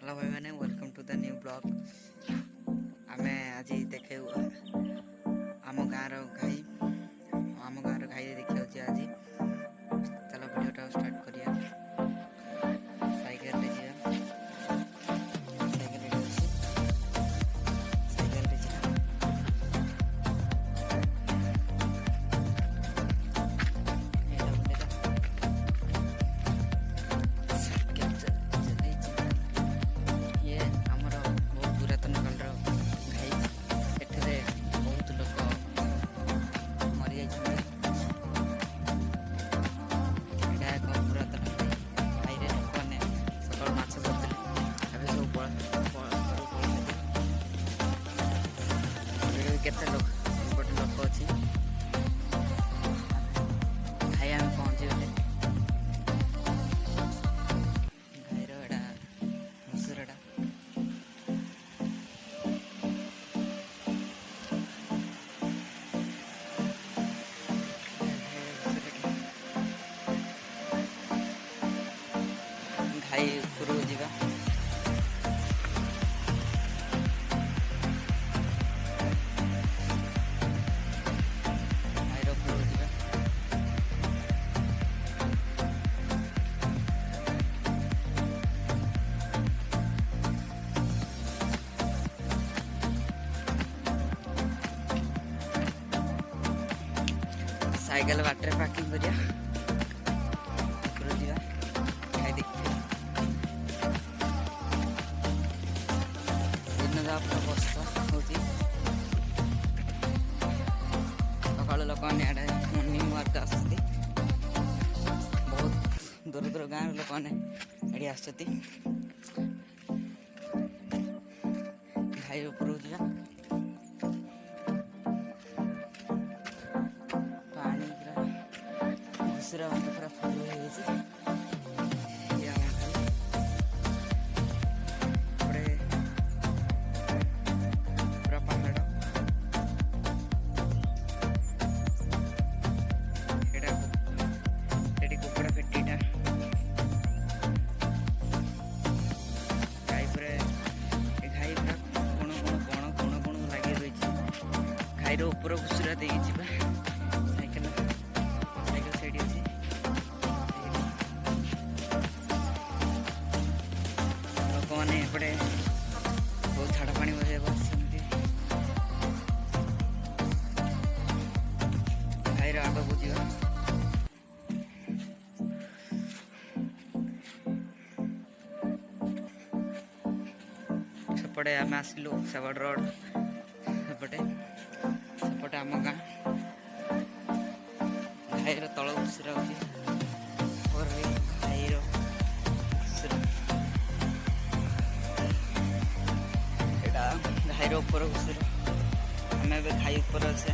Hello भाई मैंने welcome to the new blog. आम आज देखे आम गाँव घाई आम गाँव घाई देखा आज चलो वीडियो स्टार्ट करिया। साइकेल रे जिया साइकेल रे अछि साइकेल रे जिया केते लोग गोटे लोक अच्छी भाई आम पहुँची गले भाईर एटा मसूरटा घाई उपरू जीवा साइकेल बाटे पार्किंग करिया खाई देखिए दिन जापर बर्षा होती सका लोक मैंने मॉर्निंग वाक आसती बहुत दूर दूर गाँव लोक मैंने आसती भाई उपरू जा पूरा फुल हो पूरा पहाड़ कुकुड़ा पेटीटा गाई पूरा घाई पूरा कोण लगे रही घाईर ऊपर घुसुरा दे साइकेल सेठी अच्छी लोक मैंने एपटे बहुत झाड़ पानी बजे बसती भाईर आग को जा सेपटे आम आसलु सेपट रोड सेपटे आम गाँ घाईर तल घुसुरा होती घाईर घुसुरा घाईर ऊपर घुसुरा आम ए घाई ऊपर अच्छे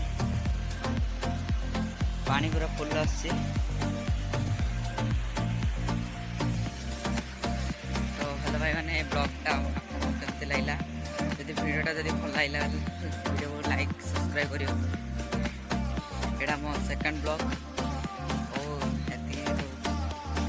पानी पूरा फुल आसचे तो हेलो भाई मैंने ब्लॉगटा आपको केमती लगला जब वीडियोटा जब भल लगला वीडियो को लाइक सब्सक्राइब करियो एटा मो सेकंड ब्लॉग।